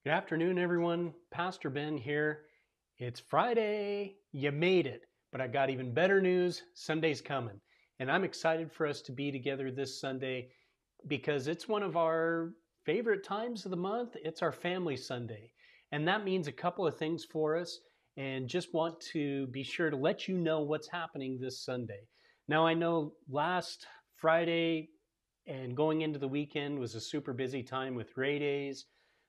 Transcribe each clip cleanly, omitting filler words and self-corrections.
Good afternoon, everyone. Pastor Ben here. It's Friday. You made it. But I got even better news. Sunday's coming. And I'm excited for us to be together this Sunday because it's one of our favorite times of the month. It's our family Sunday. And that means a couple of things for us. And just want to be sure to let you know what's happening this Sunday. Now, I know last Friday and going into the weekend was a super busy time with Ray Days.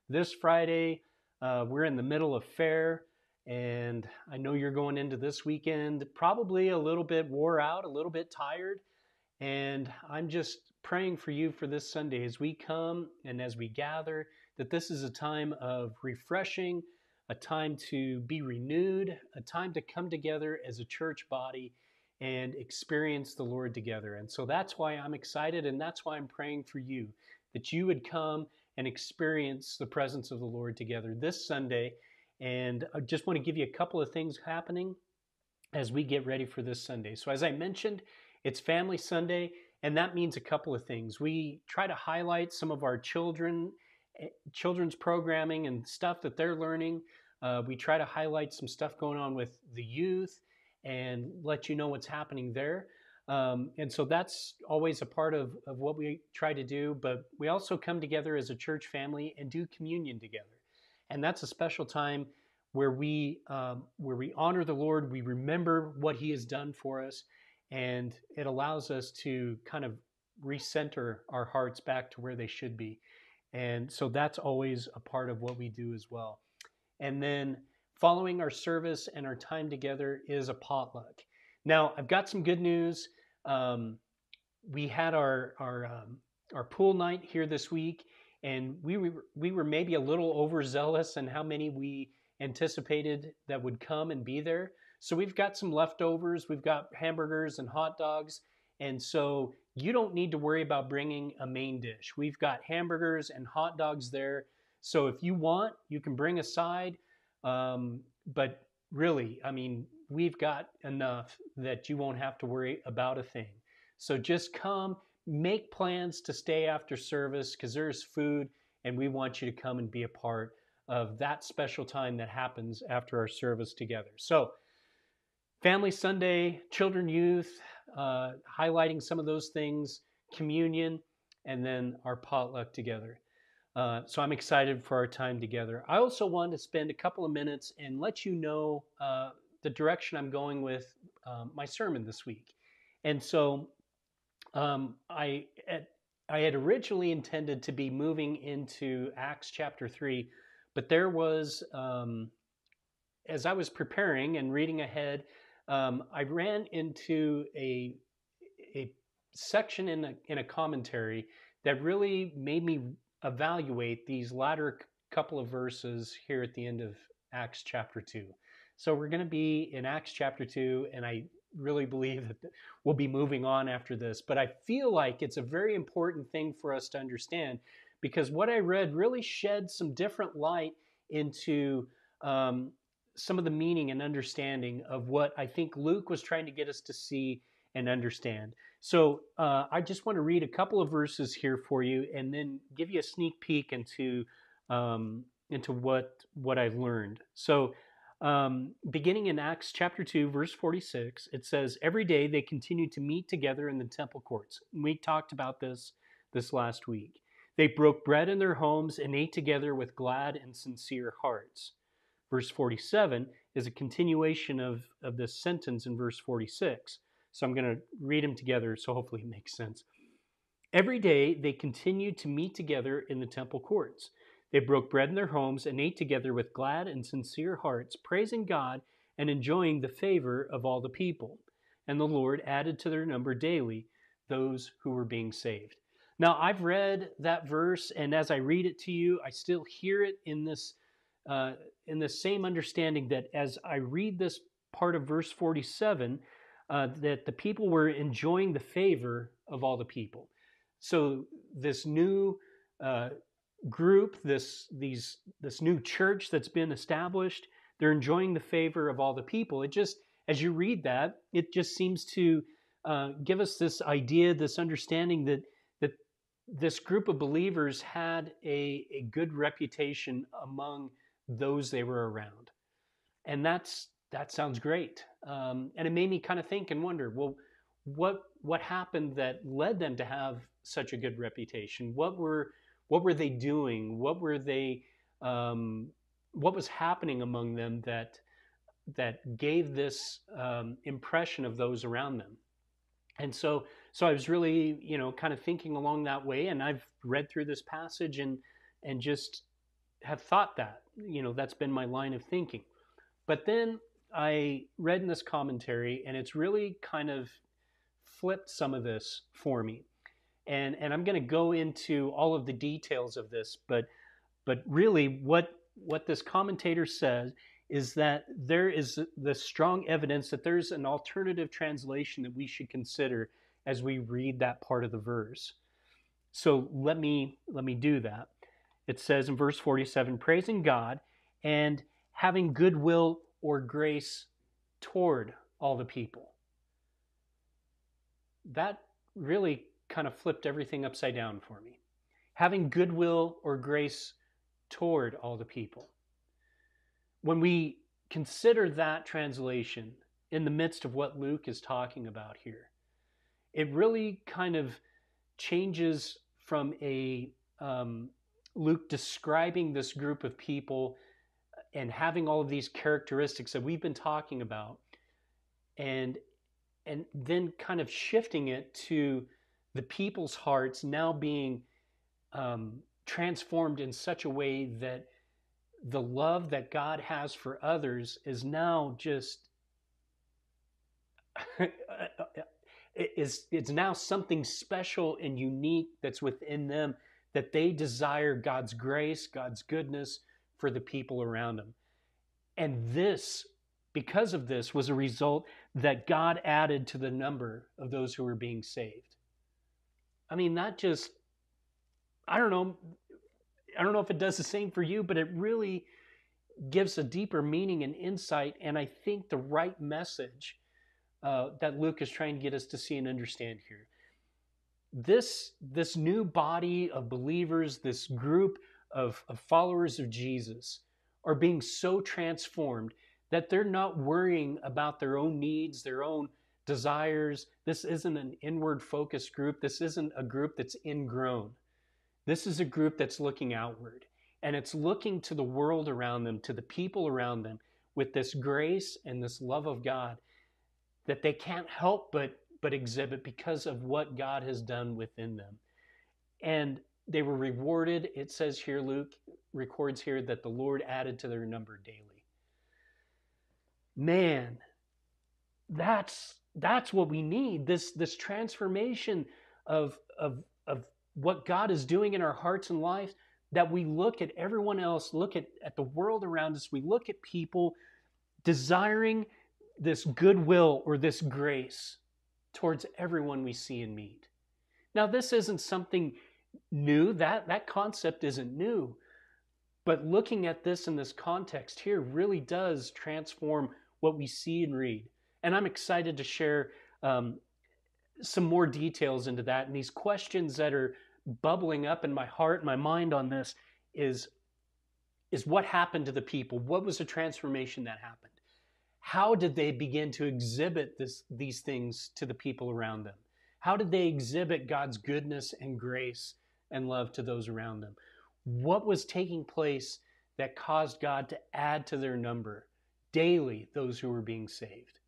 This Friday, we're in the middle of fair, and I know you're going into this weekend probably a little bit wore out, a little bit tired. And I'm just praying for you for this Sunday as we come and as we gather, that this is a time of refreshing, a time to be renewed, a time to come together as a church body and experience the Lord together. And so that's why I'm excited, and that's why I'm praying for you, that you would come and experience the presence of the Lord together this Sunday. And I just want to give you a couple of things happening as we get ready for this Sunday. So, as I mentioned, it's Family Sunday, and that means a couple of things. We try to highlight some of our children's programming and stuff that they're learning. We try to highlight some stuff going on with the youth and let you know what's happening there. And so that's always a part of what we try to do. But we also come together as a church family and do communion together. And that's a special time where we honor the Lord. We remember what He has done for us, and it allows us to kind of recenter our hearts back to where they should be. And so that's always a part of what we do as well. And then following our service and our time together is a potluck. Now, I've got some good news. We had our pool night here this week, and we were maybe a little overzealous in how many we anticipated that would come and be there. So we've got some leftovers. We've got hamburgers and hot dogs. And so you don't need to worry about bringing a main dish. We've got hamburgers and hot dogs there. So if you want, you can bring a side. But really, I mean, we've got enough that you won't have to worry about a thing. So just come, make plans to stay after service because there's food, and we want you to come and be a part of that special time that happens after our service together. So, Family Sunday, children, youth, highlighting some of those things, communion, and then our potluck together. So I'm excited for our time together. I also wanted to spend a couple of minutes and let you know the direction I'm going with my sermon this week. And so I had originally intended to be moving into Acts chapter 3, but there was, as I was preparing and reading ahead, I ran into a section in a commentary that really made me evaluate these latter couple of verses here at the end of Acts chapter 2. So we're going to be in Acts chapter 2, and I really believe that we'll be moving on after this. But I feel like it's a very important thing for us to understand, because what I read really shed some different light into some of the meaning and understanding of what I think Luke was trying to get us to see and understand. So I just want to read a couple of verses here for you, and then give you a sneak peek into what I've learned. So beginning in Acts chapter 2, verse 46, it says, "Every day they continued to meet together in the temple courts." We talked about this last week. "They broke bread in their homes and ate together with glad and sincere hearts." Verse 47 is a continuation of this sentence in verse 46. So I'm going to read them together, so hopefully it makes sense. "Every day they continued to meet together in the temple courts. They broke bread in their homes and ate together with glad and sincere hearts, praising God and enjoying the favor of all the people. And the Lord added to their number daily those who were being saved." Now, I've read that verse, and as I read it to you, I still hear it in this same understanding that as I read this part of verse 47, that the people were enjoying the favor of all the people. So this new group, this new church that's been established, they're enjoying the favor of all the people. It just, as you read that, it just seems to give us this idea, this understanding that this group of believers had a good reputation among those they were around. And that sounds great. And it made me kind of think and wonder, well, what happened that led them to have such a good reputation? What were they doing? Um, what was happening among them that gave this impression of those around them? And so I was really, kind of thinking along that way, and I've read through this passage and just have thought that, that's been my line of thinking. But then I read in this commentary, and it's really kind of flipped some of this for me. And I'm going to go into all of the details of this, but really what this commentator says is that there is the strong evidence that there's an alternative translation that we should consider as we read that part of the verse. So let me do that. It says in verse 47, praising God and having goodwill or grace toward all the people. That really kind of flipped everything upside down for me. Having goodwill or grace toward all the people. When we consider that translation in the midst of what Luke is talking about here, it really kind of changes from Luke describing this group of people and having all of these characteristics that we've been talking about, and then kind of shifting it to the people's hearts now being transformed in such a way that the love that God has for others is now just it's now something special and unique that's within them, that they desire God's grace, God's goodness for the people around them. And this, because of this, was a result that God added to the number of those who were being saved. I mean, that just, I don't know if it does the same for you, but it really gives a deeper meaning and insight, and I think the right message that Luke is trying to get us to see and understand here. This new body of believers, this group of followers of Jesus, are being so transformed that they're not worrying about their own needs, their own desires. This isn't an inward focused group. This isn't a group that's ingrown. This is a group that's looking outward, and it's looking to the world around them, to the people around them, with this grace and this love of God that they can't help but exhibit because of what God has done within them. And they were rewarded. It says here, Luke records here, that the Lord added to their number daily. Man, that's what we need. This transformation of what God is doing in our hearts and lives, that we look at everyone else, look at the world around us, we look at people desiring this goodwill or this grace towards everyone we see and meet. Now, this isn't something new. That concept isn't new. But looking at this in this context here really does transform what we see and read. And I'm excited to share some more details into that. And these questions that are bubbling up in my heart and my mind on this is what happened to the people? What was the transformation that happened? How did they begin to exhibit these things to the people around them? How did they exhibit God's goodness and grace and love to those around them? What was taking place that caused God to add to their number daily those who were being saved?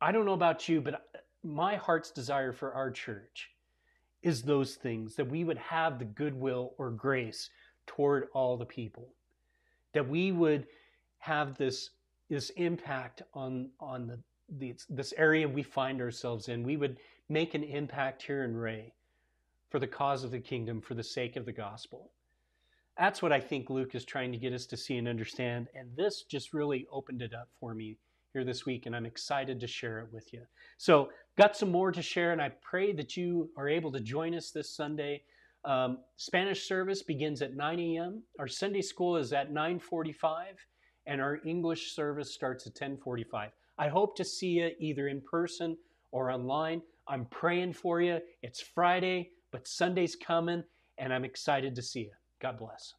I don't know about you, but my heart's desire for our church is those things, that we would have the goodwill or grace toward all the people, that we would have this impact on this area we find ourselves in. We would make an impact here in Ray for the cause of the kingdom, for the sake of the gospel. That's what I think Luke is trying to get us to see and understand. And this just really opened it up for me here this week, and I'm excited to share it with you. So got some more to share, and I pray that you are able to join us this Sunday. Spanish service begins at 9 a.m. Our Sunday school is at 9:45, and our English service starts at 10:45. I hope to see you either in person or online. I'm praying for you. It's Friday. but Sunday's coming, and I'm excited to see you. God bless.